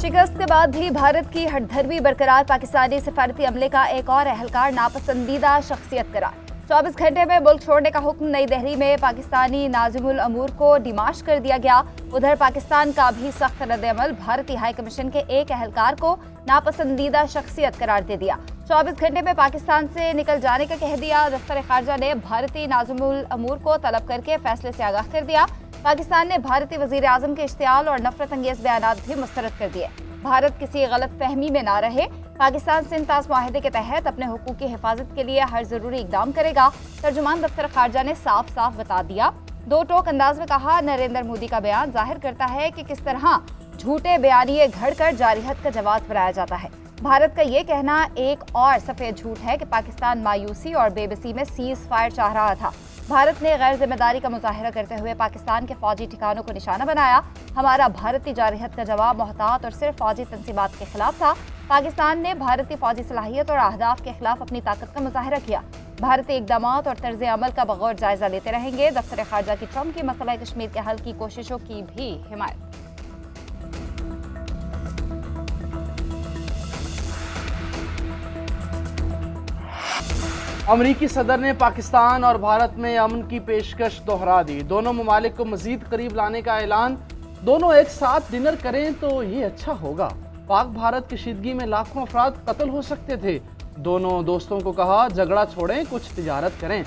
शिकस्त के बाद भी भारत की हठधर्मी बरकरार, पाकिस्तानी सिफारती अमले का एक और अहलकार नापसंदीदा शख्सियत करार। 24 घंटे में मुल्क छोड़ने का हुक्म। नई दिल्ली में पाकिस्तानी नाजिमुल अमूर को डिमाश कर दिया गया। उधर पाकिस्तान का भी सख्त रद्द-ए-अमल, भारतीय हाई कमीशन के एक अहलकार को नापसंदीदा शख्सियत करार दे दिया। 24 घंटे में पाकिस्तान से निकल जाने का कह दिया। दफ्तर खारजा ने भारतीय नाजिमुल अमूर को तलब करके फैसले से आगाह कर दिया। पाकिस्तान ने भारतीय वजीर आजम के इश्तियाल और नफरत अंगेज बयानात भी मुस्तरद कर दिए। भारत किसी गलत फहमी में ना रहे, पाकिस्तान सिंध ताज मुआहदे के तहत अपने हुकूक की हिफाजत के लिए हर जरूरी इकदाम करेगा। तर्जुमान दफ्तर खारजा ने साफ साफ बता दिया। दो टोक अंदाज में कहा, नरेंद्र मोदी का बयान जाहिर करता है कि किस तरह झूठे बयानिए घड़कर जारिहत का जवाब बनाया जाता है। भारत का ये कहना एक और सफेद झूठ है कि पाकिस्तान मायूसी और बेबसी में सीज फायर चाह रहा था। भारत ने गैर जिम्मेदारी का मुजाहिरा करते हुए पाकिस्तान के फौजी ठिकानों को निशाना बनाया। हमारा भारतीय जारहियत का जवाब मोहतात और सिर्फ फौजी तंसीबात के खिलाफ था। पाकिस्तान ने भारतीय फौजी सलाहियत और अहदाफ के खिलाफ अपनी ताकत का मुजाहिरा किया। भारतीय इकदाम और तर्ज अमल का बगौर जायजा लेते रहेंगे। दफ्तर खारजा की ट्रंप की मसला कश्मीर के हल की कोशिशों की भी हिमायत। अमरीकी सदर ने पाकिस्तान और भारत में अमन की पेशकश दोहरा दी। दोनों ममालिक को मजीद करीब लाने का ऐलान। दोनों एक साथ डिनर करें तो ये अच्छा होगा। पाक भारत कशीदगी में लाखों अफराद कत्ल हो सकते थे। दोनों दोस्तों को कहा, झगड़ा छोड़ें, कुछ तिजारत करें।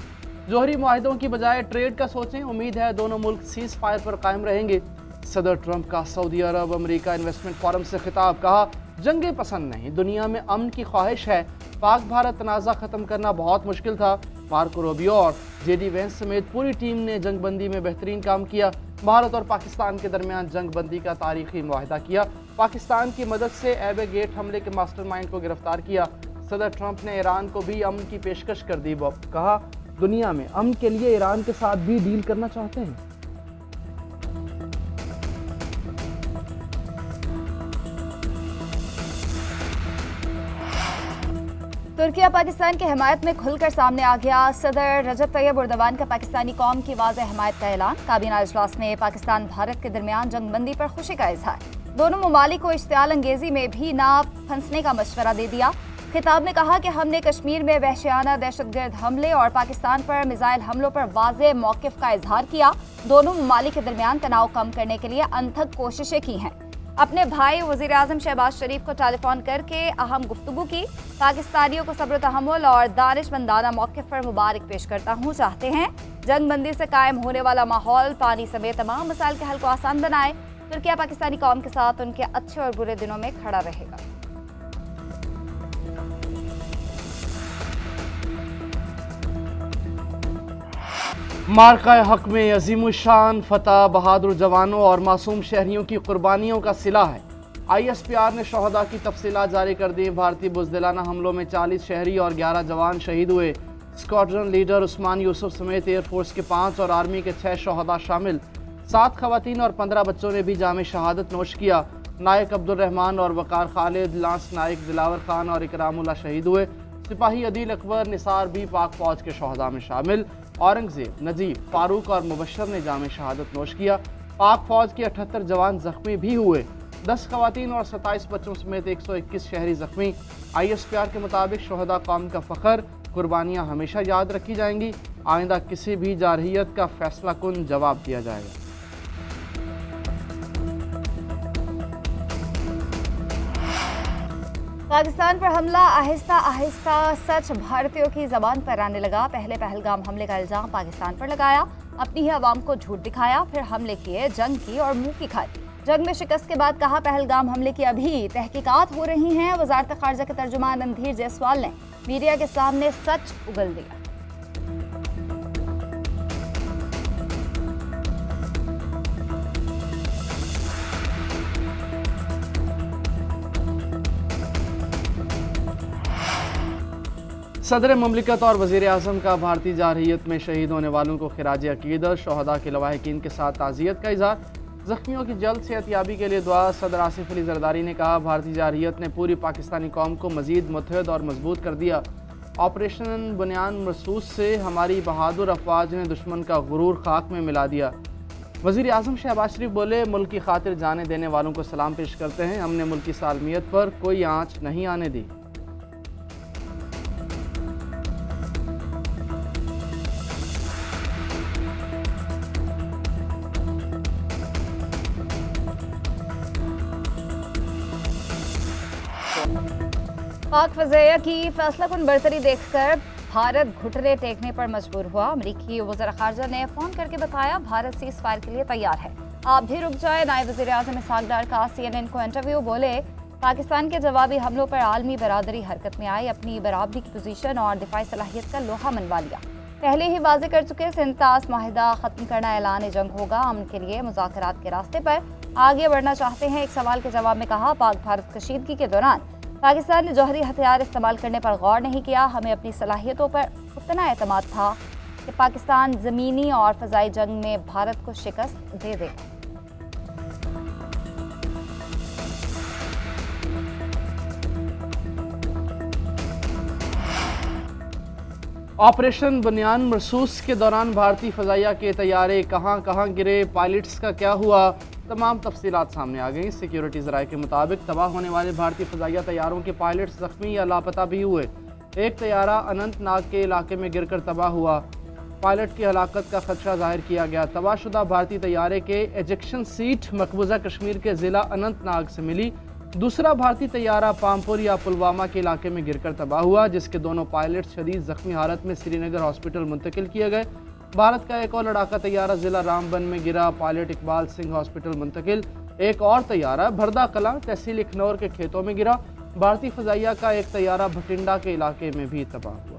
जोहरी मुआहिदों की बजाय ट्रेड का सोचें। उम्मीद है दोनों मुल्क सीज फायर पर कायम रहेंगे। सदर ट्रंप का सऊदी अरब अमेरिका इन्वेस्टमेंट फोरम से खिताब। कहा, जंगे पसंद नहीं, दुनिया में अमन की ख्वाहिश है। पाक भारत तनाज़ा ख़त्म करना बहुत मुश्किल था। मार्को रूबियो और जेडी वेंस समेत पूरी टीम ने जंगबंदी में बेहतरीन काम किया। भारत और पाकिस्तान के दरमियान जंगबंदी का तारीखी मुआहिदा किया। पाकिस्तान की मदद से एबे गेट हमले के मास्टरमाइंड को गिरफ्तार किया। सदर ट्रंप ने ईरान को भी अमन की पेशकश कर दी। कहा, दुनिया में अमन के लिए ईरान के साथ भी डील करना चाहते हैं। तुर्किया पाकिस्तान की हिमायत में खुलकर सामने आ गया। सदर रजब तैयब एर्दोगान का पाकिस्तानी कौम की वाज़ेह हिमायत का ऐलान। काबीना इजलास में पाकिस्तान भारत के दरमियान जंगबंदी पर खुशी का इजहार। दोनों ममालिक को इश्तियाल अंगेजी में भी ना फंसने का मशवरा दे दिया। खिताब में कहा कि हमने कश्मीर में वहशियाना दहशतगर्द हमले और पाकिस्तान पर मिसाइल हमलों पर वाज़ेह मौक़िफ़ का इजहार किया। दोनों ममालिक के दरमियान तनाव कम करने के लिए अनथक कोशिशें की हैं। अपने भाई वज़ीर आज़म शहबाज शरीफ को टेलीफोन करके अहम गुफ्तगू की। पाकिस्तानियों को सब्र तहम्मुल और दानिशमंदाना मौक़िफ़ पर मुबारक पेश करता हूँ। चाहते हैं जंगबंदी से कायम होने वाला माहौल पानी समेत तमाम मसाइल के हल को आसान बनाए। तुर्किया पाकिस्तानी कौम के साथ उनके अच्छे और बुरे दिनों में खड़ा रहेगा। मार्का हक में अजीमुशान फतह बहादुर जवानों और मासूम शहरियों की कुर्बानियों का सिला है। ISPR ने शहदा की तफसीलात जारी कर दी। भारतीय बुज़दिलाना हमलों में 40 शहरी और 11 जवान शहीद हुए। स्क्वाड्रन लीडर उस्मान यूसुफ समेत एयरफोर्स के 5 और आर्मी के 6 शहदा शामिल। 7 खवातीन और 15 बच्चों ने भी जामे शहादत नोश किया। नायक अब्दुल रहमान और वकार खालिद, लांस नायक दिलावर खान और इकरामुल्लाह शहीद हुए। सिपाही अदील अकबर निसार भी पाक फौज के शहदा में शामिल। औरंगजेब, नजीब, फारूक और मुबशर ने जामे शहादत नोश किया। पाक फौज के 78 जवान जख्मी भी हुए। 10 खवातीन और 27 बच्चों समेत 121 शहरी जख्मी। ISPR के मुताबिक शहदा कौम का फ़ख्र, कुर्बानियाँ हमेशा याद रखी जाएंगी। आइंदा किसी भी जारहियत का फैसला कुन जवाब दिया जाएगा। पाकिस्तान पर हमला आहिस्ता आहिस्ता सच भारतीयों की जबान पर आने लगा। पहले पहलगाम हमले का इल्जाम पाकिस्तान पर लगाया, अपनी ही आवाम को झूठ दिखाया, फिर हमले किए, जंग की और मुंह की खाई। जंग में शिकस्त के बाद कहा, पहलगाम हमले की अभी तहकीकात हो रही हैं। वजारत खारजा के तर्जुमान रणधीर जायसवाल ने मीडिया के सामने सच उगल दिया। सदर ममलिकत और वज़ीर आज़म का भारतीय जारहियत में शहीद होने वालों को खिराज अकीदत, शहदा के लवाहिकीन के साथ ताज़ियत का इज़हार। ज़ख्मियों की जल्द सेहतयाबी के लिए दुआ। सदर आसिफ अली जरदारी ने कहा, भारतीय जारहियत ने पूरी पाकिस्तानी कौम को मज़ीद मुत्तहद और मजबूत कर दिया। ऑपरेशन बुनियान मरसूस से हमारी बहादुर अफवाज ने दुश्मन का गुरूर खाक में मिला दिया। वज़ीर आज़म शहबाज शरीफ बोले, मुल्क की खातिर जाने देने वालों को सलाम पेश करते हैं, हमने मुल्क की सालमियत पर कोई आँच नहीं आने दी। पाक फ़ज़ाइया की फैसलाकुन बरतरी देखकर भारत घुटने टेकने पर मजबूर हुआ। अमरीकी वज़ीर ख़ारजा ने फ़ोन करके बताया, भारत सीज़ फायर के लिए तैयार है, आप भी रुक जाए। नायब वज़ीर आज़म इसहाक़ डार का CNN को इंटरव्यू। बोले, पाकिस्तान के जवाबी हमलों पर आलमी बरादरी हरकत में आई, अपनी बराबरी की पोजीशन और दिफाई सलाहियत का लोहा मनवा लिया। पहले ही वाज़ेह कर चुके सिंतास माहिदा ख़त्म करना ऐलान जंग होगा। अमन के लिए मुज़ाकरात के रास्ते पर आगे बढ़ना चाहते हैं। एक सवाल के जवाब में कहा, पाक भारत कशीदगी के दौरान पाकिस्तान ने जौहरी हथियार इस्तेमाल करने पर गौर नहीं किया। हमें अपनी सलाहियतों पर उतना एतमाद था कि पाकिस्तान ज़मीनी और फ़ज़ाई जंग में भारत को शिकस्त दे देगा। ऑपरेशन बनियान मरसूस के दौरान भारतीय फ़ज़ाइया के तैयारे कहां कहां गिरे, पायलट्स का क्या हुआ, तमाम तफसीलात सामने आ गई। सिक्योरिटी ज़राए के मुताबिक तबाह होने वाले भारतीय फ़ज़ाइया तैयारों के पायलट्स ज़ख्मी या लापता भी हुए। एक तैयारा अनंतनाग के इलाके में गिरकर तबाह हुआ, पायलट की हलाकत का खदशा जाहिर किया गया। तबाहशुदा भारतीय तैयारे के एजेक्शन सीट मकबूजा कश्मीर के ज़िला अनंतनाग से मिली। दूसरा भारतीय तैयारा पामपुर या पुलवामा के इलाके में गिरकर तबाह हुआ, जिसके दोनों पायलट शदीद ज़ख्मी हालत में श्रीनगर हॉस्पिटल मुंतकिल किए गए। भारत का एक और लड़ाका तैयारा ज़िला रामबन में गिरा, पायलट इकबाल सिंह हॉस्पिटल मुंतकिल। एक और तैयारा भरदा कलां तहसील इखनौर के खेतों में गिरा। भारतीय फ़ज़ाइया का एक तैयारा भटिंडा के इलाके में भी तबाह हुआ।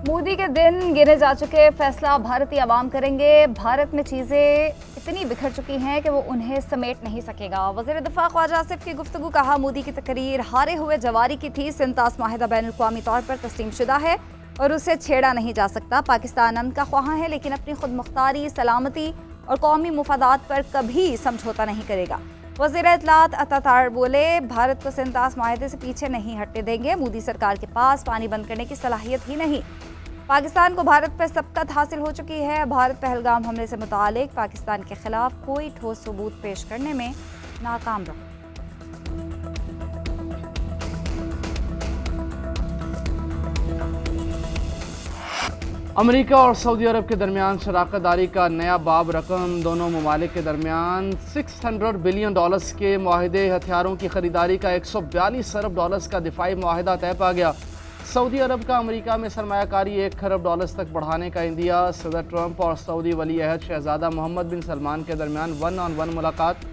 मोदी के दिन गिने जा चुके, फैसला भारतीय अवाम करेंगे। भारत में चीज़ें इतनी बिखर चुकी हैं कि वो उन्हें समेट नहीं सकेगा। वज़ीर दिफ़ा ख्वाजा आसिफ की गुफ्तगू। कहा, मोदी की तकरीर हारे हुए जवारी की थी। सिंतास माहिदा बैनुल-अक़वामी तौर पर तस्लीम शुदा है और उसे छेड़ा नहीं जा सकता। पाकिस्तान अमन का ख्वाह है, लेकिन अपनी खुद मुख्तारी, सलामती और कौमी मुफादात पर कभी समझौता नहीं करेगा। वज़ीर इत्तलात अतातार बोले, भारत को सिंतास माहिदे से पीछे नहीं हटने देंगे। मोदी सरकार के पास पानी बंद करने की सलाहियत ही नहीं। पाकिस्तान को भारत पर सबकत हासिल हो चुकी है। भारत पहलगाम हमले से मुतालिक पाकिस्तान के खिलाफ कोई ठोस सबूत पेश करने में नाकाम रहा। अमेरिका और सऊदी अरब के दरमियान शराकतदारी का नया बाब रकम। दोनों ममालिक के दरमियान $600 बिलियन के मुआहदे, हथियारों की खरीदारी का $142 अरब का दिफाई मुआहदा तय पा गया। सऊदी अरब का अमेरिका में सरमायाकारी $1 खरब तक बढ़ाने का इंदिया। सदर ट्रंप और सऊदी वली अहद शहजादा मोहम्मद बिन सलमान के दरमियान 1-on-1 मुलाकात।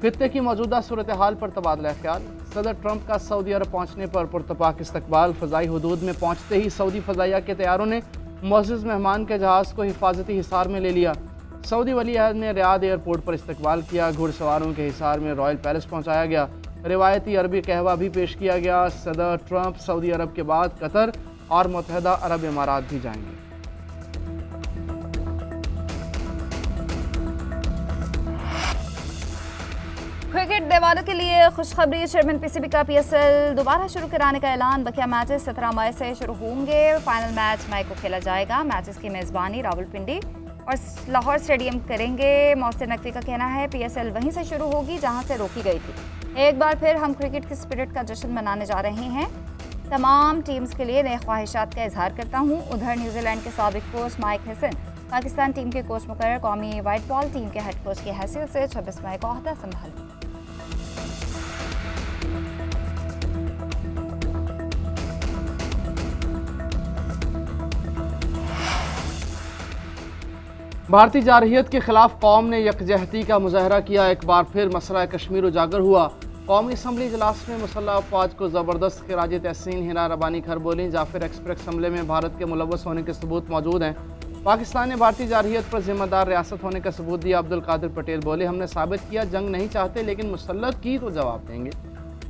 खित्ते की मौजूदा सूरत हाल पर तबादला ख्याल। सदर ट्रंप का सऊदी अरब पहुँचने पर पुरतपाक इस्तकबाल। फ़ज़ाई हदूद में पहुँचते ही सऊदी फ़ज़ाइया के तैयारों ने मुअज़्ज़ज़ मेहमान के जहाज़ को हिफाजती हिसार में ले लिया। सऊदी वली अहद ने रियाद एयरपोर्ट पर इस्तकबाल किया। घुड़सवारों के हिसार में रॉयल पैलेस पहुँचाया गया। रिवायती अरबी कहवा भी पेश किया गया। सदर ट्रंप सऊदी अरब के बाद कतर और मुत्तहदा अरब इमारात भी जाएंगे। क्रिकेट दीवानों के लिए खुशखबरी। चेयरमैन PCB का PSL दोबारा शुरू कराने का ऐलान। बकिया मैचेस 17 मई से शुरू होंगे। फाइनल मैच मई को खेला जाएगा। मैचेस की मेज़बानी रावलपिंडी और लाहौर स्टेडियम करेंगे। मोहसिन नकवी का कहना है PSL वहीं से शुरू होगी जहां से रोकी गई थी। एक बार फिर हम क्रिकेट की स्पिरिट का जश्न मनाने जा रहे हैं। तमाम टीम्स के लिए नए ख्वाहिशात का इजहार करता हूं। उधर न्यूजीलैंड के साबिक coach Mike Hesson Pakistan team के कोच मुकर्रर। कौमी वाइट बॉल टीम के हेड कोच की हैसियत से 26 मई को ओहदा संभालेंगे। भारतीय जारहियत के खिलाफ कौम ने यकजहती का मुजाहरा किया। एक बार फिर मसला कश्मीर उजागर हुआ। कौमी असम्बली इजलास में मुसल्लह अफवाज को ज़बरदस्त खिराज तहसीन। हिना रबानी खर बोली, जाफिर एक्सप्रेस हमले में भारत के मुलव्वस होने के सबूत मौजूद हैं। पाकिस्तान ने भारतीय जारहियत पर जिम्मेदार रियासत होने का सबूत दिया। अब्दुल कादिर पटेल बोले, हमने साबित किया जंग नहीं चाहते, लेकिन मुसल्लत की तो जवाब देंगे।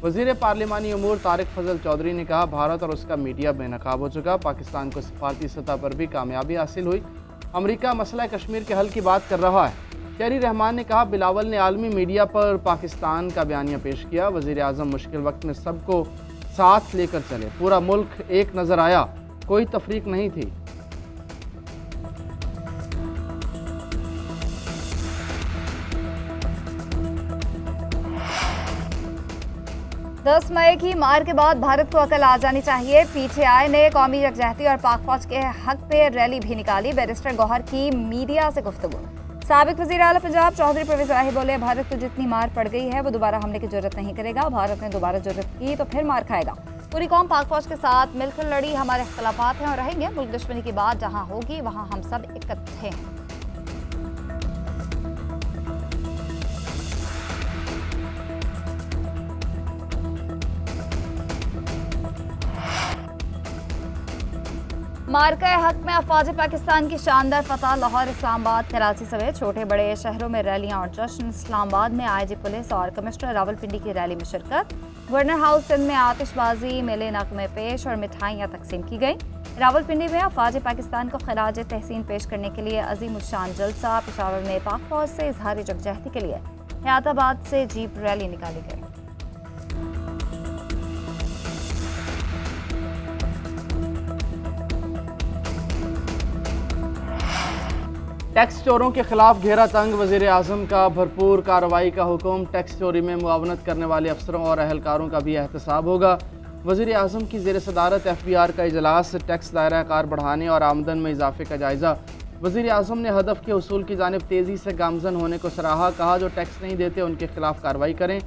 वज़ीर पार्लिमानी अमूर तारिक फजल चौधरी ने कहा, भारत और उसका मीडिया बेनकाब हो चुका। पाकिस्तान को सफारती सतह पर भी कामयाबी हासिल हुई। अमेरिका मसला कश्मीर के हल की बात कर रहा है। शहरी रहमान ने कहा, बिलावल ने आलमी मीडिया पर पाकिस्तान का बयानिया पेश किया। वज़ीर आज़म मुश्किल वक्त में सबको साथ लेकर चले। पूरा मुल्क एक नजर आया, कोई तफरीक नहीं थी। 10 मई की मार के बाद भारत को अकल आ जानी चाहिए। पीटीआई ने कौमी यकजहती और पाक फौज के हक पे रैली भी निकाली। बैरिस्टर गौहर की मीडिया से गुफ्तगू। साबिक वज़ीर आला पंजाब चौधरी परवेज़ इलाही बोले, भारत को जितनी मार पड़ गई है वो दोबारा हमले की जरूरत नहीं करेगा। भारत ने दोबारा जरूरत की तो फिर मार खाएगा। पूरी कौम पाक फौज के साथ मिलकर लड़ी। हमारे इख्तलाफात हैं और रहेंगे। मुल्क दुश्मनी की बात जहाँ होगी वहाँ हम सब इकट्ठे हैं। मार्का हक में अफवाज पाकिस्तान की शानदार फतह। लाहौर, इस्लामाबाद, कराची समेत छोटे बड़े शहरों में रैलियां और जश्न। इस्लामाबाद में आईजी पुलिस और कमिश्नर रावलपिंडी की रैली में शिरकत। गवर्नर हाउस सिंध में आतिशबाजी, मेले नगमे पेश और मिठाइयाँ तकसीम की गई। रावलपिंडी में अफवाज पाकिस्तान को खराज तहसीन पेश करने के लिए अजीम उशान जलसा। पेशावर में पाक फौज से इजहार यकजहती के लिए हयाताबाद से जीप रैली निकाली गई। टैक्स चोरों के खिलाफ घेरा तंग। वज़ीर आज़म का भरपूर कार्रवाई का हुक्म। टैक्स चोरी में मुआवनत करने वाले अफसरों और अहलकारों का भी एहतसाब होगा। वज़ीर आज़म की ज़ेर सदारत FBR का इजलास। टैक्स दायरा कार बढ़ाने और आमदन में इजाफे का जायज़ा। वज़ीर आज़म ने हदफ के उसूल की जानिब तेज़ी से गामजन होने को सराहा। कहा, जो टैक्स नहीं देते उनके खिलाफ कार्रवाई करें।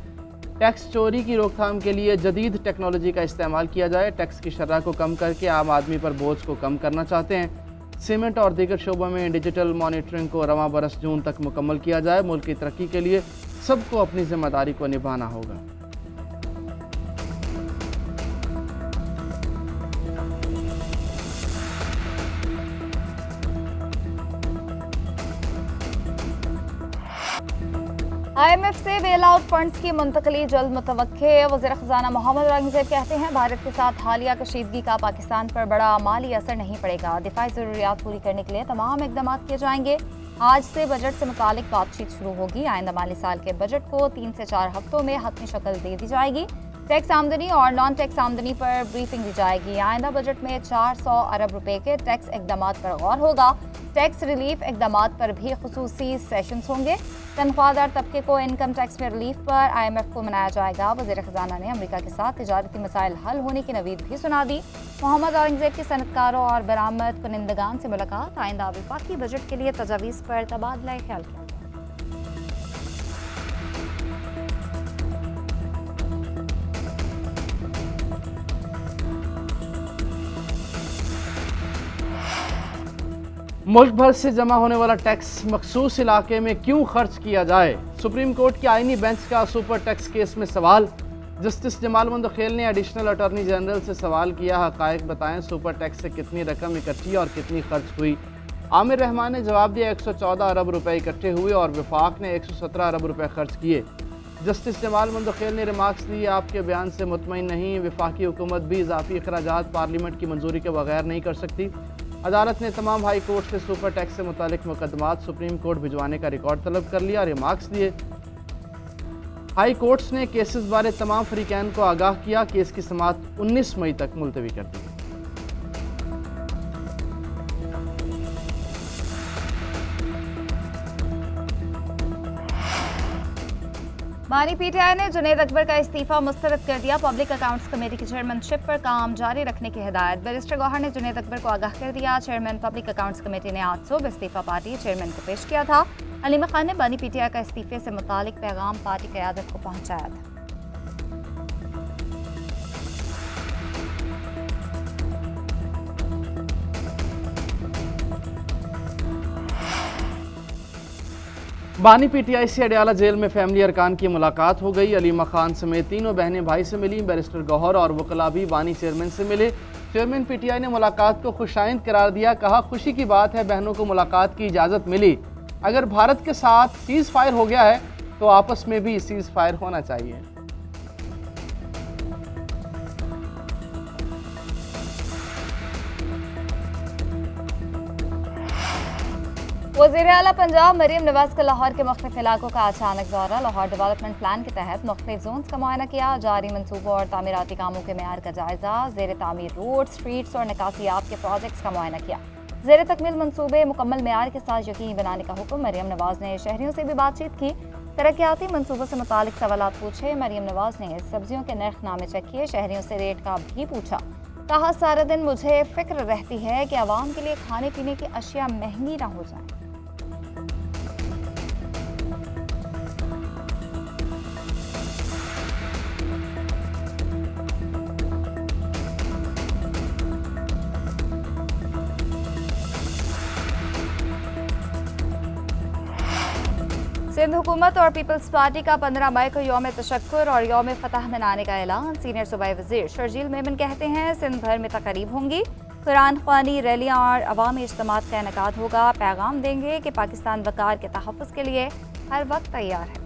टैक्स चोरी की रोकथाम के लिए जदीद टेक्नोलॉजी का इस्तेमाल किया जाए। टैक्स की शरह को कम करके आम आदमी पर बोझ को कम करना चाहते हैं। सीमेंट और दीगर शोबों में डिजिटल मॉनिटरिंग को रवां बरस जून तक मुकम्मल किया जाए। मुल्क की तरक्की के लिए सबको अपनी जिम्मेदारी को निभाना होगा। IMF से बेल आउट फंड्स की मुंतकली जल्द मुतवक्के। वज़ीर ख़ज़ाना मोहम्मद औरंगज़ेब कहते हैं, भारत के साथ हालिया कशीदगी का पाकिस्तान पर बड़ा माली असर नहीं पड़ेगा। दिफाई ज़रूरियात पूरी करने के लिए तमाम इक़दाम किए जाएंगे। आज से बजट से मुतालिक बातचीत शुरू होगी। आइंदा माली साल के बजट को 3 से 4 हफ्तों में हतमी शक्ल दे दी जाएगी। टैक्स आमदनी और नॉन टैक्स आमदनी पर ब्रीफिंग दी जाएगी। आइंदा बजट में 400 अरब रुपए के टैक्स इक़दाम पर गौर होगा। टैक्स रिलीफ इक़दाम पर भी खुसूसी सेशंस होंगे। तनख्वाहदार तबके को इनकम टैक्स में रिलीफ पर IMF को मनाया जाएगा। वज़ीर ख़ज़ाना ने अमेरिका के साथ तिजारती मसाइल हल होने की नवीद भी सुना दी। मोहम्मद औरंगज़ेब की सनतकारों और बरामद कुनिंदगान से मुलाकात। आइंदा वफाकी बजट के लिए तजावीज़ पर तबादला ख्याल किया। मुल्क भर से जमा होने वाला टैक्स मखसूस इलाके में क्यों खर्च किया जाए। सुप्रीम कोर्ट के आईनी बेंच का सुपर टैक्स केस में सवाल। जस्टिस जमाल मंदखेल ने एडिशनल अटॉर्नी जनरल से सवाल किया, हक़ाइक़ बताएं, सुपर टैक्स से कितनी रकम इकट्ठी और कितनी खर्च हुई। आमिर रहमान ने जवाब दिया, 114 अरब रुपए इकट्ठे हुए और वफाक ने 117 अरब रुपए खर्च किए। जस्टिस जमाल मंदखेल ने रिमार्क्स दिए, आपके बयान से मुतमईन नहीं, वफाकी हुकूमत भी इजाफी अखराजात पार्लियामेंट की मंजूरी के बगैर नहीं कर सकती। अदालत ने तमाम हाई कोर्ट से सुपर टैक्स से मुतालिक मुकदमात सुप्रीम कोर्ट भिजवाने का रिकॉर्ड तलब कर लिया। रिमार्क्स दिए, हाई कोर्ट्स ने केसेस बारे तमाम फरीकैन को आगाह किया। केस की समाअत 19 मई तक मुलतवी कर दी। बानी PTI ने जुनैद अकबर का इस्तीफा मुस्तरद कर दिया। पब्लिक अकाउंट्स कमेटी की चेयरमैनशिप पर काम जारी रखने की हिदायत। बैरिस्टर गौहर ने जुनैद अकबर को आगाह कर दिया। चेयरमैन पब्लिक अकाउंट्स कमेटी ने आज सुबह इस्तीफा पार्टी चेयरमैन को पेश किया था। अलीमा खान ने बानी PTI का इस्तीफे से मुतालिक पैगाम पार्टी क़यादत को पहुंचाया था। बानी PTI से अडयाला जेल में फैमिली अरकान की मुलाकात हो गई। अलीमा खान समेत तीनों बहनें भाई से मिली। बैरिस्टर गौहर और वकला भी बानी चेयरमैन से मिले। चेयरमैन PTI ने मुलाकात को खुशाइंद करार दिया। कहा, खुशी की बात है बहनों को मुलाकात की इजाज़त मिली। अगर भारत के साथ सीज़ फायर हो गया है तो आपस में भी सीज़ फायर होना चाहिए। वज़ीर आला पंजाब मरीम नवाज का लाहौर के मुख्तलिफ इलाकों का अचानक दौरा। लाहौर डेवलपमेंट प्लान के तहत मुख्तलिफ जोन्स का मुआयना किया। जारी मनसूबों और तामीराती कामों के मेयार का जायजा। ज़ेर तामीर रोड, स्ट्रीट्स और निकासियात के प्रोजेक्ट्स का मुआयना किया। ज़ेर तकमील मनसूबे मुकम्मल मेयार के साथ यकीनी बनाने का हुक्म। मरीम नवाज ने शहरियों से भी बातचीत की। तरक्याती मनसूबों से मुतालिक सवालात पूछे। मरीम नवाज ने सब्जियों के नर्खनामे चेक किए। शहरियों से रेट का भी पूछा। कहा, सारा दिन मुझे फिक्र रहती है कि आवाम के लिए खाने पीने की अशिया महंगी ना हो जाए। सिंध हुकूमत और पीपल्स पार्टी का 15 मई को यौम तशक्कुर और यौम फतह मनाने का ऐलान। सीनियर सूबाई वज़ीर शर्जील मेमन कहते हैं, सिंध भर में तकरीब होंगी, कुरान ख्वानी, रैलियाँ और अवामी इज्तिमात का इनेकाद होगा। पैगाम देंगे कि पाकिस्तान वक़ार के तहफ़्फ़ुज़ के लिए हर वक्त तैयार है।